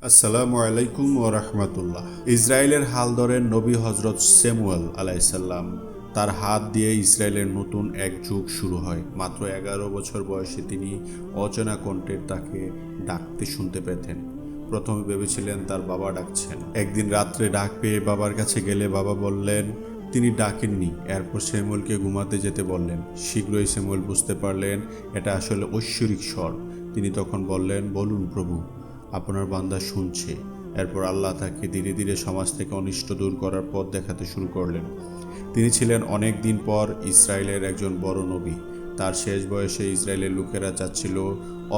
আসসালামু আলাইকুম ওয়া রাহমাতুল্লাহ। ইসরায়েলের হাল ধরেন নবী হযরত স্যামুয়েল আলাইহিসসালাম। তার হাত দিয়ে ইসরায়েলের নতুন এক যুগ শুরু হয়। মাত্র 11 বছর বয়সে তিনি অচেনা কণ্ঠের তাকে ডাকতে শুনতে পেতেন। প্রথমে ভেবেছিলেন তার বাবা ডাকছেন। একদিন রাত্রে ডাক পেয়ে বাবার কাছে গেলে বাবা বললেন তিনি ডাকেননি। এরপর স্যামুয়েলকে ঘুমাতে যেতে বললেন। শীঘ্রই স্যামুয়েল বুঝতে পারলেন এটা আসলে ঐশ্বরিক স্বর। তিনি তখন বললেন, বলুন প্রভু, আপনার বান্দা শুনছে। এরপর আল্লাহ তাকে ধীরে ধীরে সমাজ থেকে অনিষ্ট দূর করার পথ দেখাতে শুরু করলেন। তিনি ছিলেন অনেক দিন পর ইসরায়েলের একজন বড় নবী। তার শেষ বয়সে ইসরায়েলের লোকেরা চাচ্ছিল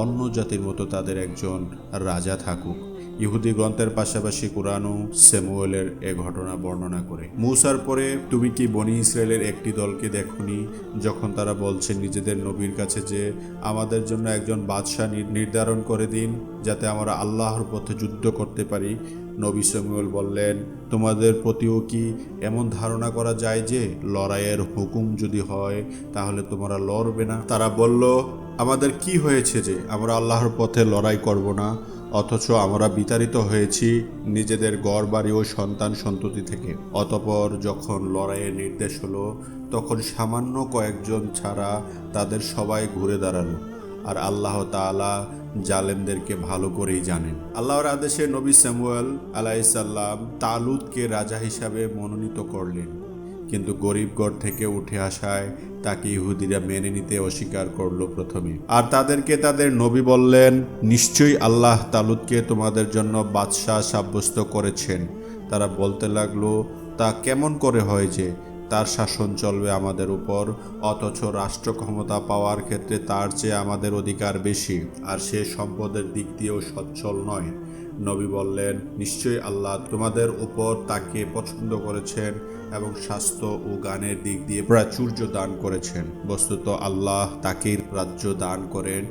অন্য জাতির মতো তাদের একজন রাজা থাকুক। ইহুদি গ্রন্থের পাশাপাশি কুরআনও স্যামুয়েলের এ ঘটনা বর্ণনা করে। মূসার পরে তুমি কি বনি ইসরায়েলের একটি দলকে দেখোনি যখন তারা বলছে নিজেদের নবীর কাছে যে আমাদের জন্য একজন বাদশাহ নির্ধারণ করে দিন যাতে আমরা আল্লাহর পথে যুদ্ধ করতে পারি? নবী স্যামুয়েল বললেন, তোমাদের প্রতিও কি এমন ধারণা করা যায় যে লড়াইয়ের হুকুম যদি হয় তাহলে তোমরা লড়বে না? তারা বলল, আমাদের কি হয়েছে যে আমরা আল্লাহর পথে লড়াই করব না, অথচ আমরা বিতাড়িত হয়েছি নিজেদের ঘর বাড়ি ও সন্তান সন্ততি থেকে। অতঃপর যখন লড়াইয়ের নির্দেশ হলো তখন সামান্য কয়েকজন ছাড়া তাদের সবাই ঘুরে দাঁড়ালো। আর আল্লাহ তাআলা জালেমদেরকে ভালো করেই জানেন। আল্লাহর আদেশে নবী স্যামুয়েল আলাইহিসসালাম তালুতকে রাজা হিসাবে মনোনীত করলেন, কিন্তু গরিব ঘর থেকে উঠে আসায় তাকে ইহুদিরা মেনে নিতে অস্বীকার করলো প্রথমে। আর তাদেরকে তাদের নবী বললেন, নিশ্চয়ই আল্লাহ তালুতকে তোমাদের জন্য বাদশাহ সাব্যস্ত করেছেন। তারা বলতে লাগলো, তা কেমন করে হয় যে তার শাসন চলবে আমাদের উপর, অথচ রাষ্ট্র ক্ষমতা পাওয়ার ক্ষেত্রে তার চেয়ে আমাদের অধিকার বেশি, আর সে সম্পদের দিক দিয়েও সচ্ছল নয়? নবী বললেন, নিশ্চয়ই আল্লাহ তোমাদের উপর তাকে পছন্দ করেছেন এবং স্বাস্থ্য ও জ্ঞানের দিক দিয়ে প্রাচুর্য দান করেছেন। বস্তুত আল্লাহ তাকেই রাজ্য দান করেন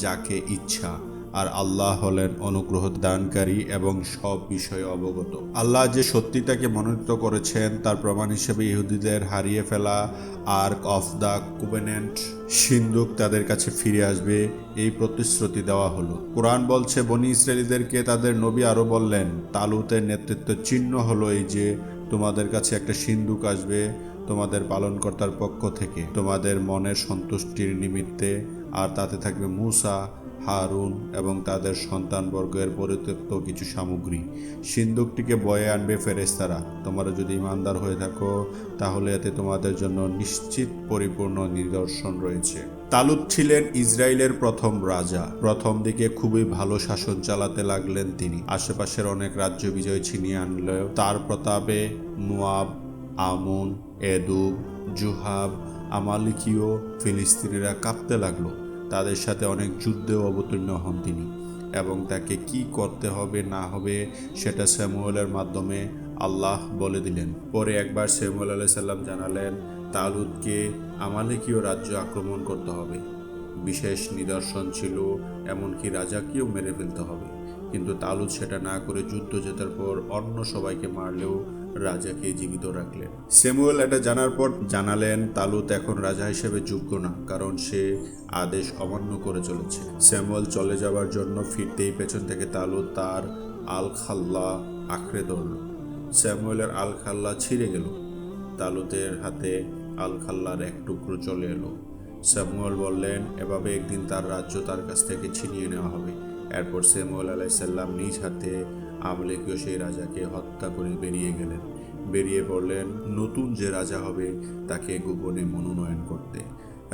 যাকে ইচ্ছা, আর আল্লাহ হলেন অনুগ্রহ দানকারী এবং সব বিষয়ে অবগত। আল্লাহ যে সত্যি তাকে মনোনীত করেছেন তার প্রমাণ হিসেবে ইহুদিদের হারিয়ে ফেলা আর্ক অফ দ্য কুভেনেন্ট সিন্দুক তাদের কাছে ফিরে আসবে এই প্রতিশ্রুতি দেওয়া হলো। কোরআন বলছে, বনী ইসরায়েলীদেরকে তাদের নবী আরো বললেন, তালুতের নেতৃত্বের চিহ্ন হলো এই যে তোমাদের কাছে একটা সিন্দুক আসবে তোমাদের পালনকর্তার পক্ষ থেকে তোমাদের মনের সন্তুষ্টির নিমিত্তে, আর তাতে থাকবে মূসা, হারুন এবং তাদের সন্তানবর্গের পরিত্যক্ত কিছু সামগ্রী। সিন্দুকটিকে বয়ে আনবে ফেরেশতারা। তোমরা যদি ইমানদার হয়ে থাকো তাহলে এতে তোমাদের জন্য নিশ্চিত পরিপূর্ণ নিদর্শন রয়েছে। তালুত ছিলেন ইসরায়েলের প্রথম রাজা। প্রথম দিকে খুবই ভালো শাসন চালাতে লাগলেন তিনি। আশেপাশের অনেক রাজ্য বিজয় ছিনিয়ে আনলেও তার প্রতাপে মোয়াব, আমুন, এদুম, জুহাব, আমালিকীয় ফিলিস্তিনিরা কাঁপতে লাগলো। তাদের সাথে অনেক যুদ্ধেও অবতীর্ণ হন তিনি, এবং তাকে কি করতে হবে না হবে সেটা স্যামুয়েলের মাধ্যমে আল্লাহ বলে দিলেন। পরে একবার স্যামুয়েল আলাইহিস সালাম জানালেন তালুতকে আমালিকীয় রাজ্য আক্রমণ করতে হবে। বিশেষ নিদর্শন ছিল এমনকি রাজাকেও মেরে ফেলতে হবে, কিন্তু তালুত সেটা না করে যুদ্ধ জেতার পর অন্য সবাইকে মারলেও রাজাকে জীবিত রাখলেন। স্যামুয়েল এটা জানার পর জানালেন তালুত এখন রাজা হিসেবে যোগ্য না, কারণ সে আদেশ অমান্য করে চলেছে। স্যামুয়েল চলে যাওয়ার জন্য ফিরতেই পেছন থেকে তালুত তার আল খাল্লা আঁকড়ে ধরল। স্যামুয়েলের আল খাল্লা ছিঁড়ে গেল। তালুতের হাতে আল খাল্লার এক টুকরো চলে এলো। স্যামুয়েল বললেন, এভাবে একদিন তার রাজ্য তার কাছ থেকে ছিনিয়ে নেওয়া হবে। এরপর স্যামুয়েল আলাইহিস সালাম নিজ হাতে আমালেকীয় সেই রাজাকে হত্যা করে বেরিয়ে গেলেন। বেরিয়ে পড়লেন নতুন যে রাজা হবে তাকে গোপনে মনোনয়ন করতে।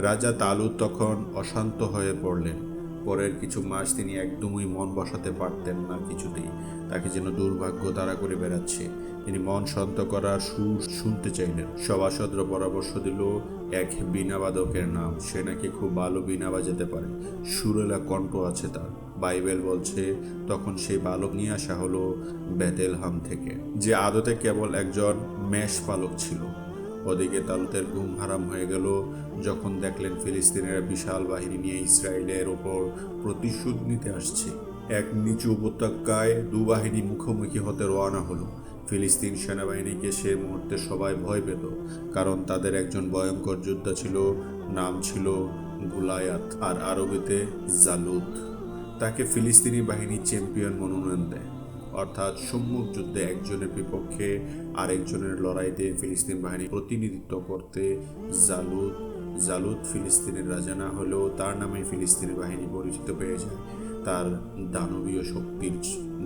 রাজা তালুত তখন অশান্ত হয়ে পড়লেন। পরের কিছু মাস তিনি একদমই মন বসাতে পারতেন না কিছুতেই। তাকে যেন দুর্ভাগ্য তাড়া করে বেড়াচ্ছে। তিনি মন শান্ত করার সুর শুনতে চাইলেন। সভাসদরা পরামর্শ দিল এক বীণাবাদকের নাম, সে নাকি খুব ভালো বীণা বাজাতে পারে, সুরেলা কণ্ঠ আছে তার। বাইবেল বলছে তখন সেই বালক নিয়ে আসা হলো বেথলেহেম থেকে, যে আদতে কেবল একজন মেষপালক ছিল। ওদিকে তালুতের ঘুম হারাম হয়ে গেল যখন দেখলেন ফিলিস্তিনিরা বিশাল বাহিনী নিয়ে ইসরায়েলের ওপর প্রতিশোধ নিতে আসছে। এক নিচু উপত্যকায় দু বাহিনী মুখোমুখি হতে রওনা হলো। ফিলিস্তিন সেনাবাহিনীকে সে মুহূর্তে সবাই ভয় পেত, কারণ তাদের একজন ভয়ঙ্কর যোদ্ধা ছিল, নাম ছিল গুলায়াত, আর আরবিতে জালুত। তাকে ফিলিস্তিনি বাহিনী চ্যাম্পিয়ন মনোনয়ন দেয়। অর্থাৎ সম্মুখ যুদ্ধে একজনের বিপক্ষে আরেকজনের লড়াইতে ফিলিস্তিন বাহিনী প্রতিনিধিত্ব করতে জালুত ফিলিস্তিনের রাজা না হলেও তার নামে ফিলিস্তিনি বাহিনী পরিচিত পেয়ে যায় তার দানবীয় শক্তির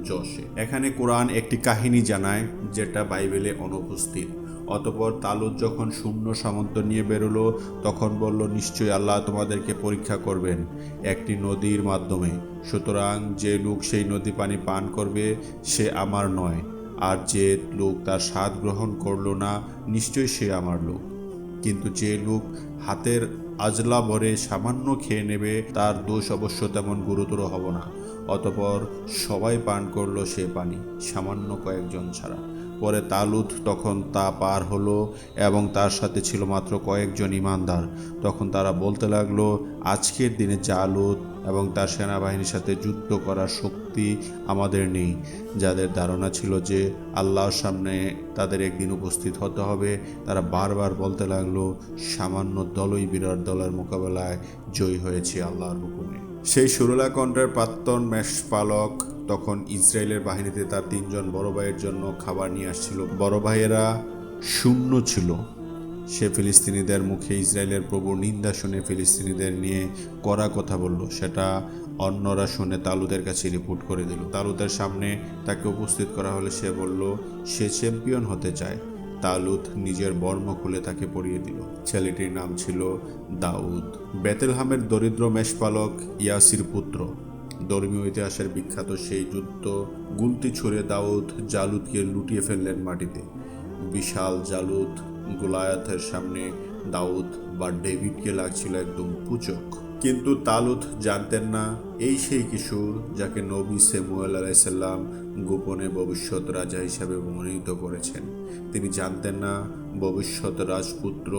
যশে। এখানে কোরআন একটি কাহিনী জানায় যেটা বাইবেলে অনুপস্থিত। অতঃপর তালুত যখন শূন্য সামন্ত নিয়ে বেরোলো তখন বলল, নিশ্চয়ই আল্লাহ তোমাদেরকে পরীক্ষা করবেন একটি নদীর মাধ্যমে, সুতরাং যে লোক সেই নদী পানি পান করবে সে আমার নয়, আর যে লোক তার স্বাদ গ্রহণ করলো না নিশ্চয়ই সে আমার লোক। কিন্তু যে লোক হাতের আজলা ভরে সামান্য খেয়ে নেবে তার দোষ অবশ্য তেমন গুরুতর হব না। অতঃপর সবাই পান করলো সে পানি, সামান্য কয়েকজন ছাড়া। পরে তালুত তখন তা পার হলো এবং তার সাথে ছিল মাত্র কয়েকজন ঈমানদার। তখন তারা বলতে লাগলো, আজকের দিনে জালুত এবং তার সেনাবাহিনীর সাথে যুদ্ধ করার শক্তি আমাদের নেই। যাদের ধারণা ছিল যে আল্লাহর সামনে তাদের একদিন উপস্থিত হতে হবে, তারা বারবার বলতে লাগলো, সামান্য দলই বিরাট দলের মোকাবেলায় জয়ী হয়েছে আল্লাহর হুকুমে। সেই সুরলা কণ্ঠের প্রাক্তন মেষপালক তখন ইসরায়েলের বাহিনীতে তার 3 জন বড় ভাইয়ের জন্য খাবার নিয়ে আসছিল। বড় ভাইয়েরা শূন্য ছিল। সে ফিলিস্তিনিদের মুখে ইসরায়েলের প্রভুর নিন্দা শুনে ফিলিস্তিনিদের নিয়ে কড়া কথা বলল। সেটা অন্যরা শুনে তালুতের কাছে রিপোর্ট করে দিল। তালুতের সামনে তাকে উপস্থিত করা হলে সে বলল সে চ্যাম্পিয়ন হতে চায়। তালুত নিজের বর্ম খুলে তাকে পরিয়ে দিল। ছেলেটির নাম ছিল দাউদ। বেতেলহামের দরিদ্র মেষপালক ইয়াসির পুত্র। ধর্মীয় ইতিহাসের বিখ্যাত সেই যুদ্ধ গুলতি ছুঁড়ে দাউদ জালুতকে লুটিয়ে ফেললেন মাটিতে। বিশাল জালুত গোলায়াথের সামনে দাউদ বা ডেভিডকে লাগছিল একদম পুচক। কিন্তু তালুত জানতেন না এই সেই কিশোর যাকে নবী স্যামুয়েল আলাইহিসসালাম গোপনে ভবিষ্যৎ রাজা হিসাবে মনোনীত করেছেন। তিনি জানতেন না ভবিষ্যৎ রাজপুত্র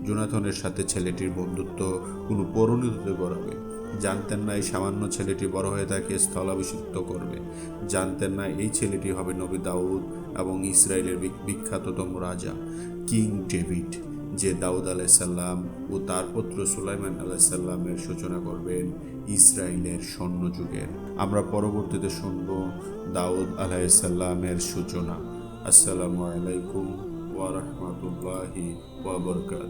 জোনাথনের সাথে ছেলেটির বন্ধুত্ব কোনো পরিণতিতে গড়াবে। জানতেন না এই সামান্য ছেলেটি বড় হয়ে তাকে স্থলাভিষিক্ত করবে। জানতেন না এই ছেলেটি হবে নবী দাউদ এবং ইসরায়েলের বিখ্যাততম রাজা কিং ডেভিড, যে দাউদ আলাইহিসসালাম ও তার পুত্র সুলাইমান আলাইহিসসালামের সূচনা করবেন ইসরায়েলের স্বর্ণযুগের। আমরা পরবর্তীতে শুনব দাউদ আলাইহিসসালামের সূচনা। আসসালামু আলাইকুম ওয়া রাহমাতুল্লাহি ওয়া বারাকাতুহু।